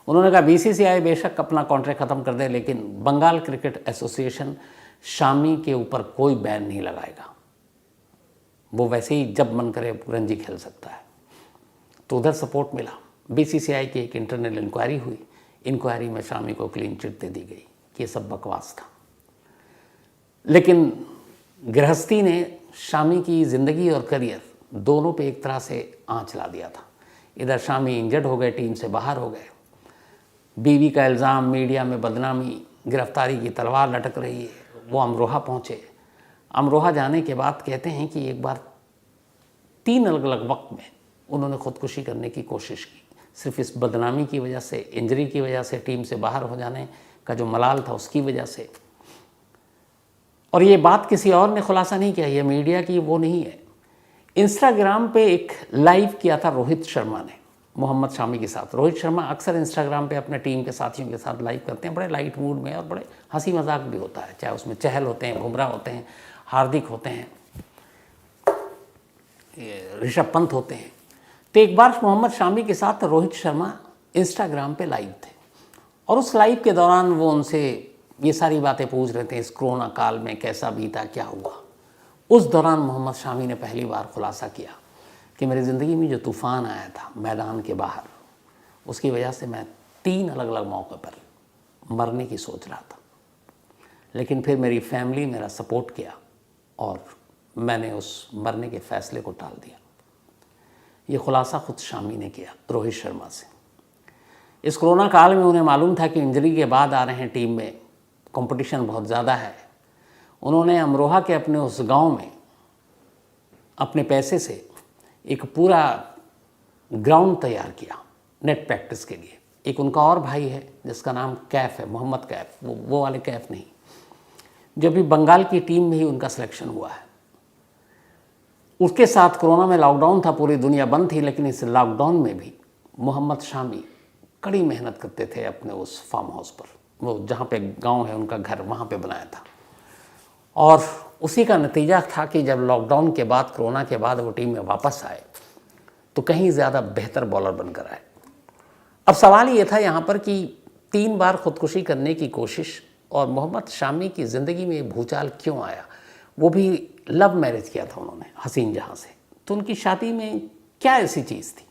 उन्होंने कहा बीसीसीआई बेशक अपना कॉन्ट्रैक्ट ख़त्म कर दे, लेकिन बंगाल क्रिकेट एसोसिएशन शामी के ऊपर कोई बैन नहीं लगाएगा, वो वैसे ही जब मन करे रणजी खेल सकता है। तो उधर सपोर्ट मिला। बीसीसीआई की एक इंटरनल इंक्वायरी हुई, इंक्वायरी में शामी को क्लीन चिट दे दी गई कि ये सब बकवास था। लेकिन गृहस्थी ने शामी की ज़िंदगी और करियर दोनों पे एक तरह से आँच ला दिया था। इधर शामी इंजर्ड हो गए, टीम से बाहर हो गए, बीवी का इल्ज़ाम, मीडिया में बदनामी, गिरफ्तारी की तलवार लटक रही है। वो अमरोहा पहुँचे। अमरोहा जाने के बाद कहते हैं कि एक बार 3 अलग अलग वक्त में उन्होंने ख़ुदकुशी करने की कोशिश की, सिर्फ इस बदनामी की वजह से, इंजरी की वजह से, टीम से बाहर हो जाने का जो मलाल था उसकी वजह से। और ये बात किसी और ने खुलासा नहीं किया, ये मीडिया की वो नहीं है। इंस्टाग्राम पे एक लाइव किया था रोहित शर्मा ने मोहम्मद शामी के साथ। रोहित शर्मा अक्सर इंस्टाग्राम पे अपने टीम के साथियों के साथ लाइव करते हैं, बड़े लाइट मूड में, और बड़े हंसी मजाक भी होता है, चाहे उसमें चहल होते हैं, बुमराह होते हैं, हार्दिक होते हैं, ऋषभ पंत होते हैं। तो एक बार मोहम्मद शामी के साथ रोहित शर्मा इंस्टाग्राम पे लाइव थे, और उस लाइव के दौरान वो उनसे ये सारी बातें पूछ रहे थे, इस कोरोना काल में कैसा बीता, क्या हुआ। उस दौरान मोहम्मद शामी ने पहली बार खुलासा किया कि मेरी ज़िंदगी में जो तूफ़ान आया था मैदान के बाहर, उसकी वजह से मैं 3 अलग अलग मौक़ों पर मरने की सोच रहा था, लेकिन फिर मेरी फैमिली मेरा सपोर्ट किया और मैंने उस मरने के फ़ैसले को टाल दिया। ये खुलासा खुद शामी ने किया रोहित शर्मा से। इस कोरोना काल में उन्हें मालूम था कि इंजरी के बाद आ रहे हैं, टीम में कंपटीशन बहुत ज़्यादा है। उन्होंने अमरोहा के अपने उस गांव में अपने पैसे से एक पूरा ग्राउंड तैयार किया नेट प्रैक्टिस के लिए। एक उनका और भाई है जिसका नाम कैफ है, मोहम्मद कैफ, वो वाले कैफ नहीं, जो भी बंगाल की टीम में ही उनका सिलेक्शन हुआ है। उसके साथ कोरोना में लॉकडाउन था, पूरी दुनिया बंद थी, लेकिन इस लॉकडाउन में भी मोहम्मद शामी कड़ी मेहनत करते थे अपने उस फार्म हाउस पर, वो जहाँ पे गांव है उनका घर, वहाँ पे बनाया था। और उसी का नतीजा था कि जब लॉकडाउन के बाद, कोरोना के बाद वो टीम में वापस आए तो कहीं ज़्यादा बेहतर बॉलर बनकर आए। अब सवाल ये था यहाँ पर कि 3 बार खुदकुशी करने की कोशिश, और मोहम्मद शामी की ज़िंदगी में भूचाल क्यों आया। वो भी लव मैरिज किया था उन्होंने हसीन जहाँ से, तो उनकी शादी में क्या ऐसी चीज़ थी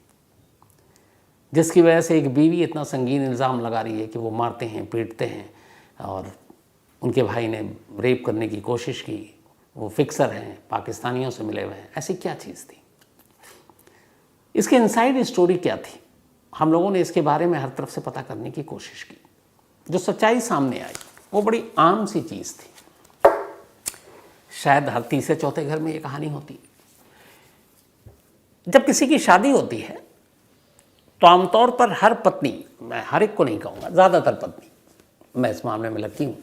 जिसकी वजह से एक बीवी इतना संगीन इल्ज़ाम लगा रही है कि वो मारते हैं, पीटते हैं, और उनके भाई ने रेप करने की कोशिश की, वो फिक्सर हैं, पाकिस्तानियों से मिले हुए हैं। ऐसी क्या चीज़ थी, इसकी इनसाइड स्टोरी क्या थी। हम लोगों ने इसके बारे में हर तरफ से पता करने की कोशिश की। जो सच्चाई सामने आई वो बड़ी आम सी चीज़ थी। शायद हर तीसरे चौथे घर में ये कहानी होती है। जब किसी की शादी होती है तो आमतौर पर हर पत्नी, मैं हर एक को नहीं कहूँगा, ज़्यादातर पत्नी, मैं इस मामले में लगती हूँ,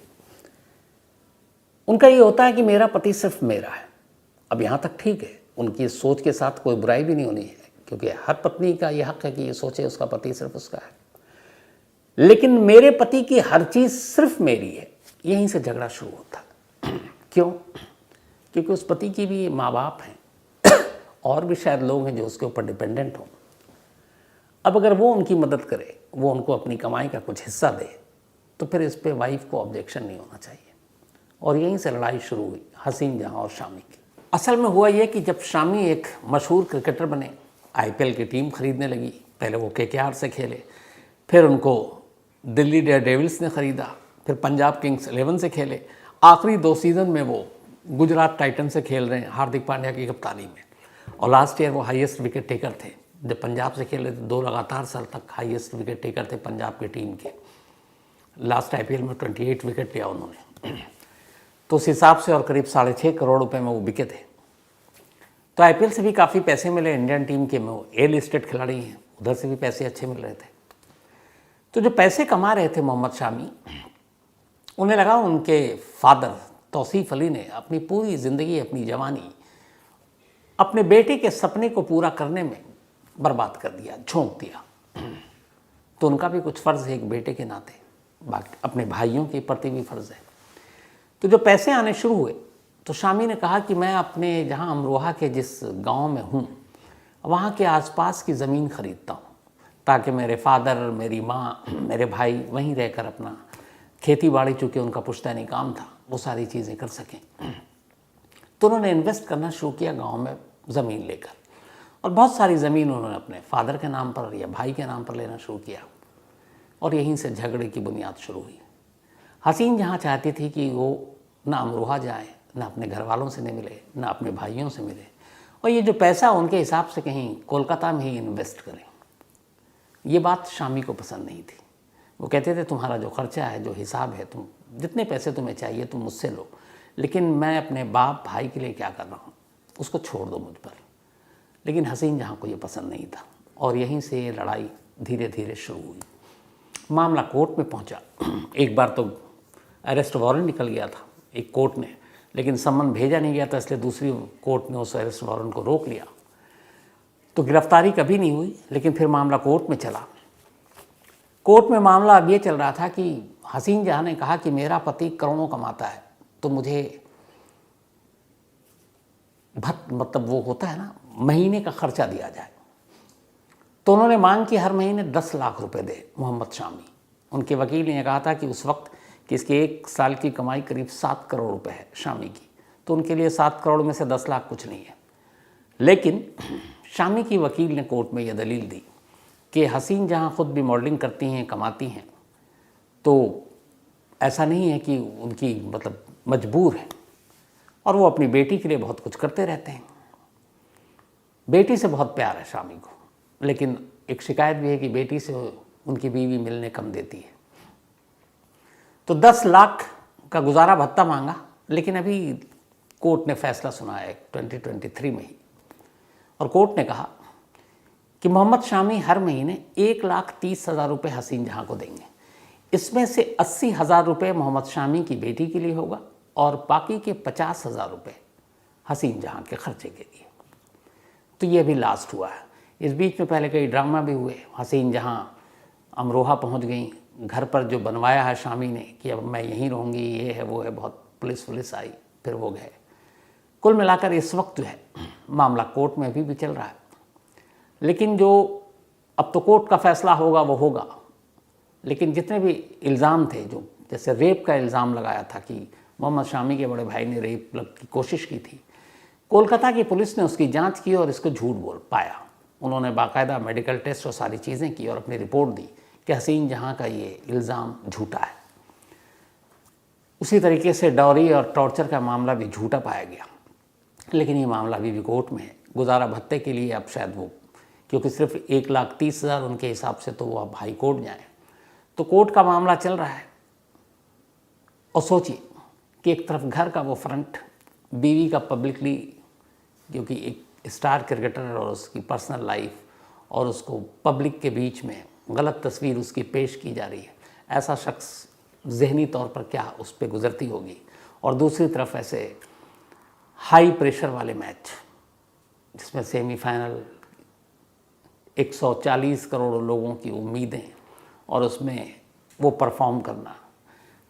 उनका ये होता है कि मेरा पति सिर्फ मेरा है। अब यहाँ तक ठीक है, उनकी सोच के साथ कोई बुराई भी नहीं होनी है, क्योंकि हर पत्नी का ये हक है कि ये सोचे उसका पति सिर्फ उसका है। लेकिन मेरे पति की हर चीज़ सिर्फ मेरी है, यहीं से झगड़ा शुरू होता है। क्यों? क्योंकि उस पति की भी माँ बाप हैं और भी शायद लोग हैं जो उसके ऊपर डिपेंडेंट हों। अब अगर वो उनकी मदद करे, वो उनको अपनी कमाई का कुछ हिस्सा दे, तो फिर इस पर वाइफ को ऑब्जेक्शन नहीं होना चाहिए। और यहीं से लड़ाई शुरू हुई हसीन जहाँ और शामी की। असल में हुआ ये कि जब शामी एक मशहूर क्रिकेटर बने, आईपीएल की टीम खरीदने लगी। पहले वो केकेआर से खेले, फिर उनको दिल्ली डेयरडेविल्स ने ख़रीदा, फिर पंजाब किंग्स 11 से खेले, आखिरी 2 सीज़न में वो गुजरात टाइटन से खेल रहे हैं हार्दिक पांड्या की कप्तानी में। और लास्ट ईयर वो हाईएस्ट विकेट टेकर थे, जब पंजाब से खेले थे 2 लगातार साल तक हाईएस्ट विकेट टेकर थे पंजाब की टीम के। लास्ट आईपीएल में 28 विकेट लिया उन्होंने, तो उस हिसाब से और करीब 6.5 करोड़ रुपए में वो बिके थे। तो आईपीएल से भी काफ़ी पैसे मिले इंडियन टीम के, में वो ए लिस्टेड खिलाड़ी हैं, उधर से भी पैसे अच्छे मिल रहे थे। तो जो पैसे कमा रहे थे मोहम्मद शामी, उन्हें लगा उनके फादर तौसीफ अली ने अपनी पूरी ज़िंदगी, अपनी जवानी अपने बेटे के सपने को पूरा करने में बर्बाद कर दिया, झोंक दिया। तो उनका भी कुछ फ़र्ज़ है एक बेटे के नाते, बाकी अपने भाइयों के प्रति भी फ़र्ज़ है। तो जब पैसे आने शुरू हुए तो शामी ने कहा कि मैं अपने जहाँ अमरोहा के जिस गांव में हूँ वहाँ के आसपास की ज़मीन ख़रीदता हूँ ताकि मेरे फादर, मेरी माँ, मेरे भाई वहीं रहकर अपना खेती बाड़ी, चूँकि उनका पुश्तैनी काम था, वो सारी चीज़ें कर सकें। तो उन्होंने इन्वेस्ट करना शुरू किया गांव में ज़मीन लेकर, और बहुत सारी ज़मीन उन्होंने अपने फादर के नाम पर या भाई के नाम पर लेना शुरू किया, और यहीं से झगड़े की बुनियाद शुरू हुई। हसीन जहाँ चाहती थी कि वो ना अमरोहा जाए, ना अपने घर वालों से नहीं मिले, ना अपने भाइयों से मिले, और ये जो पैसा उनके हिसाब से कहीं कोलकाता में ही इन्वेस्ट करें। ये बात शामी को पसंद नहीं थी। वो कहते थे तुम्हारा जो खर्चा है, जो हिसाब है, तुम जितने पैसे तुम्हें चाहिए तुम मुझसे लो, लेकिन मैं अपने बाप भाई के लिए क्या कर रहा हूँ उसको छोड़ दो मुझ पर। लेकिन हसीन जहाँ को ये पसंद नहीं था, और यहीं से ये लड़ाई धीरे धीरे शुरू हुई। मामला कोर्ट में पहुँचा। एक बार तो अरेस्ट वारंट निकल गया था एक कोर्ट ने, लेकिन सम्मन भेजा नहीं गया था, इसलिए दूसरी कोर्ट ने उस अरेस्ट वारंट को रोक लिया। तो गिरफ्तारी कभी नहीं हुई, लेकिन फिर मामला कोर्ट में चला। कोर्ट में मामला अब ये चल रहा था कि हसीन जहाँ ने कहा कि मेरा पति करोड़ों कमाता है तो मुझे मतलब वो होता है ना, महीने का खर्चा दिया जाए। तो उन्होंने मांग की हर महीने 10 लाख रुपए दे मोहम्मद शामी। उनके वकील ने कहा था कि उस वक्त कि इसके 1 साल की कमाई करीब 7 करोड़ रुपए है शामी की, तो उनके लिए 7 करोड़ में से 10 लाख कुछ नहीं है। लेकिन शामी की वकील ने कोर्ट में यह दलील दी कि हसीन जहाँ खुद भी मॉडलिंग करती हैं, कमाती हैं, तो ऐसा नहीं है कि उनकी मतलब मजबूर है, और वो अपनी बेटी के लिए बहुत कुछ करते रहते हैं। बेटी से बहुत प्यार है शामी को, लेकिन एक शिकायत भी है कि बेटी से उनकी बीवी मिलने कम देती है। तो 10 लाख का गुजारा भत्ता मांगा, लेकिन अभी कोर्ट ने फैसला सुनाया है 2023 में ही, और कोर्ट ने कहा कि मोहम्मद शामी हर महीने 1,30,000 रुपये हसीन जहाँ को देंगे। इसमें से 80,000 रुपये मोहम्मद शामी की बेटी के लिए होगा, और बाकी के 50,000 रुपये हसीन जहाँ के खर्चे के लिए। तो ये भी लास्ट हुआ है। इस बीच में पहले कई ड्रामा भी हुए। हसीन जहाँ अमरोहा पहुँच गई, घर पर जो बनवाया है शामी ने कि अब मैं यहीं रहूँगी, ये है वो है, बहुत पुलिस आई, फिर वो गए। कुल मिलाकर इस वक्त जो है मामला कोर्ट में अभी भी चल रहा है, लेकिन जो अब तो कोर्ट का फैसला होगा वो होगा। लेकिन जितने भी इल्ज़ाम थे, जो जैसे रेप का इल्ज़ाम लगाया था कि मोहम्मद शामी के बड़े भाई ने रेप की कोशिश की थी, कोलकाता की पुलिस ने उसकी जांच की और इसको झूठ बोल पाया। उन्होंने बाकायदा मेडिकल टेस्ट और सारी चीज़ें की और अपनी रिपोर्ट दी कि हसीन जहाँ का ये इल्ज़ाम झूठा है। उसी तरीके से डॉरी और टॉर्चर का मामला भी झूठा पाया गया, लेकिन ये मामला अभी भी कोर्ट में है। गुजारा भत्ते के लिए अब शायद वो, क्योंकि सिर्फ 1,30,000 उनके हिसाब से, तो वो अब हाई कोर्ट जाए। तो कोर्ट का मामला चल रहा है। और सोचिए कि एक तरफ घर का वो फ्रंट, बीवी का पब्लिकली, क्योंकि एक स्टार क्रिकेटर और उसकी पर्सनल लाइफ और उसको पब्लिक के बीच में गलत तस्वीर उसकी पेश की जा रही है। ऐसा शख्स जहनी तौर पर क्या उस पर गुजरती होगी। और दूसरी तरफ ऐसे हाई प्रेशर वाले मैच जिसमें सेमीफाइनल 140 करोड़ लोगों की उम्मीदें, और उसमें वो परफॉर्म करना।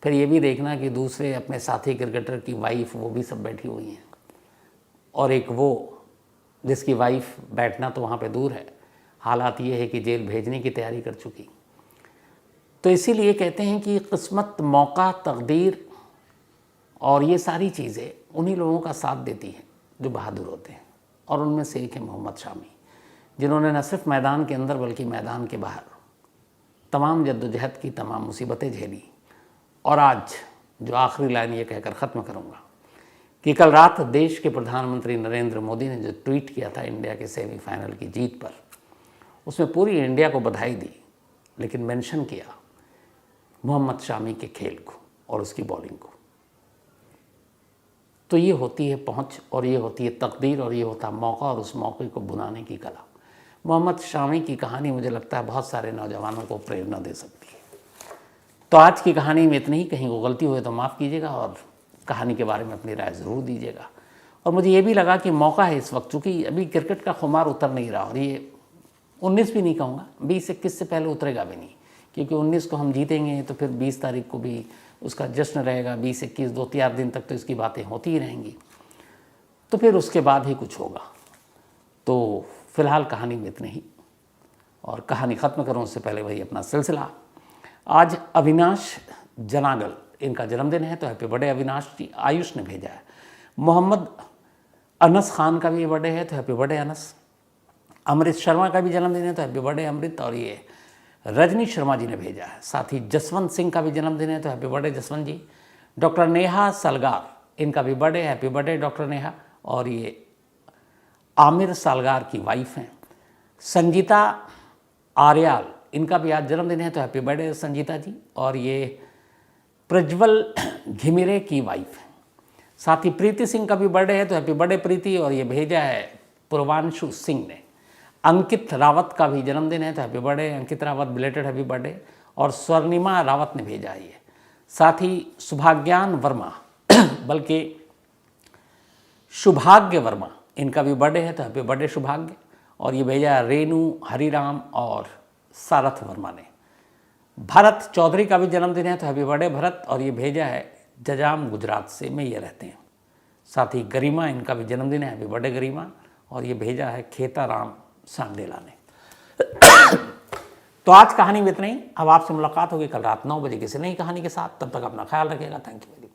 फिर ये भी देखना कि दूसरे अपने साथी क्रिकेटर की वाइफ, वो भी सब बैठी हुई हैं, और एक वो जिसकी वाइफ बैठना तो वहाँ पे दूर है, हालात ये है कि जेल भेजने की तैयारी कर चुकी। तो इसीलिए कहते हैं कि किस्मत, मौका, तकदीर और ये सारी चीज़ें उन्हीं लोगों का साथ देती हैं जो बहादुर होते हैं, और उनमें से एक है मोहम्मद शामी, जिन्होंने न सिर्फ मैदान के अंदर बल्कि मैदान के बाहर तमाम जद्दोजहद की, तमाम मुसीबतें झेली। और आज जो आखिरी लाइन ये कहकर ख़त्म करूँगा कि कल रात देश के प्रधानमंत्री नरेंद्र मोदी ने जो ट्वीट किया था इंडिया के सेमीफाइनल की जीत पर, उसमें पूरी इंडिया को बधाई दी, लेकिन मेंशन किया मोहम्मद शामी के खेल को और उसकी बॉलिंग को। तो ये होती है पहुंच, और ये होती है तकदीर, और ये होता है मौका, और उस मौके को बुनाने की कला। मोहम्मद शामी की कहानी मुझे लगता है बहुत सारे नौजवानों को प्रेरणा दे सकती है। तो आज की कहानी में इतना ही। कहीं को गलती हुई तो माफ़ कीजिएगा, और कहानी के बारे में अपनी राय ज़रूर दीजिएगा। और मुझे ये भी लगा कि मौका है इस वक्त, चूँकि अभी क्रिकेट का खुमार उतर नहीं रहा, और ये 19 भी नहीं कहूँगा, 20-21 से पहले उतरेगा भी नहीं, क्योंकि 19 को हम जीतेंगे तो फिर 20 तारीख को भी उसका जश्न रहेगा, 20-21 2-4 दिन तक तो इसकी बातें होती ही रहेंगी, तो फिर उसके बाद ही कुछ होगा। तो फिलहाल कहानी में इतनी ही, और कहानी ख़त्म करूँ उससे पहले वही अपना सिलसिला। आज अविनाश जनागल इनका जन्मदिन है, तो हैप्पी बर्थडे अविनाश जी। आयुष ने भेजा है। मोहम्मद अनस खान का भी बर्थडे है, तो हैप्पी बर्थडे अनस। अमृत शर्मा का भी जन्मदिन है, तो हैप्पी बर्थडे अमृत। और ये रजनी शर्मा जी ने भेजा है। साथ ही जसवंत सिंह का भी जन्मदिन है, तो हैप्पी बर्थडे जसवंत जी। डॉक्टर नेहा सलगार इनका भी birthday, happy birthday doctor Neha. और ये आमिर सालगार की वाइफ हैं। संजीता आर्याल इनका भी आज जन्मदिन है, तो हैप्पी बर्थडे संजीता जी। और ये प्रज्वल घिमिरे की वाइफ है। साथ ही प्रीति सिंह का भी बर्थडे है, तो हैप्पी बर्थडे प्रीति। और ये भेजा है पूर्वांशु सिंह ने। अंकित रावत का भी जन्मदिन है, तो हैप्पी बर्थडे अंकित रावत, बिलेटेड हैप्पी बर्थडे। और स्वर्णिमा रावत ने भेजा है ये। साथ ही सुभाग्यान वर्मा बल्कि शुभाग्य वर्मा इनका भी बर्थडे है, तो हैप्पी बर्थडे शुभाग्य। और ये भेजा है रेणु हरिराम और सारथ वर्मा ने। भरत चौधरी का भी जन्मदिन है, तो हैप्पी बर्थडे भरत। और ये भेजा है जजाम गुजरात से, में ये रहते हैं। साथ ही गरिमा इनका भी जन्मदिन है, हैप्पी बर्थडे गरिमा। और ये भेजा है खेताराम सांडेला ने। तो आज कहानी में इतना ही। अब आपसे मुलाकात होगी कल रात 9 बजे किसी नई कहानी के साथ। तब तक अपना ख्याल रखिएगा। Thank you.